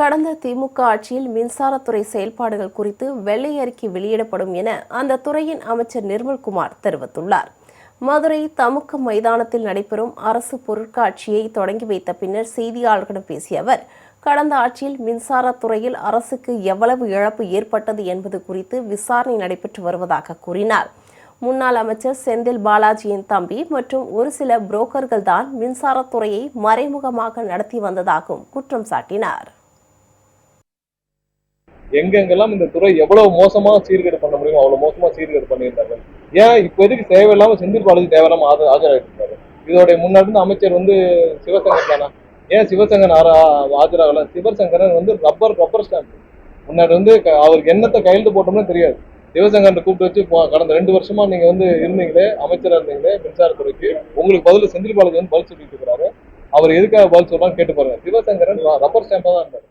கடந்த திமுக ஆட்சியில் மின்சாரத்துறை செயல்பாடுகள் குறித்து வெள்ளை அறிக்கை வெளியிடப்படும் என அந்த துறையின் அமைச்சர் நிர்மல்குமார் தெரிவித்துள்ளார். மதுரை தமுக்க மைதானத்தில் நடைபெறும் அரசு பொருட்காட்சியை தொடங்கி வைத்த பின்னர் செய்தியாளர்களிடம் பேசிய அவர், கடந்த ஆட்சியில் மின்சாரத்துறையில் அரசுக்கு எவ்வளவு இழப்பு ஏற்பட்டது என்பது குறித்து விசாரணை நடைபெற்று வருவதாக கூறினார். முன்னாள் அமைச்சர் செந்தில் பாலாஜியின் தம்பி மற்றும் ஒரு சில புரோக்கர்கள் தான் மின்சாரத்துறையை மறைமுகமாக நடத்தி வந்ததாகவும் குற்றம் சாட்டினார். எங்கெங்கெல்லாம் இந்த துறை எவ்வளவு மோசமா சீர்கேடு பண்ண முடியுமோ அவ்வளவு மோசமா சீர்கேடு பண்ணியிருந்தாங்க. ஏன் இப்போதைக்கு தேவையில்லாம செந்தில் பாலாஜி தேவையில்லாம ஆஜராகிருக்காரு. இதோடைய முன்னாடி அமைச்சர் சிவசங்கர் தானா? ஏன் சிவசங்கர் ஆஜராகல? Sivasankaran rubber stamp. முன்னாடி அவருக்கு என்னத்தை கையெழுத்து போட்டோம்னு தெரியாது. சிவசங்கர் கூப்பிட்டு வச்சு கடந்த 2 வருஷமா நீங்க இருந்தீங்களே, அமைச்சரா இருந்தீங்களே மின்சாரத்துறைக்கு, உங்களுக்கு பதில் செந்தில் பாலாஜி பதில் சொல்லிட்டு இருக்கிறாரு. அவர் எதுக்காக பதில் சொல்றான்னு கேட்டு பாருங்க. சிவசங்கரன் ரப்பர் ஸ்டாம்பா தான் இருந்தாரு.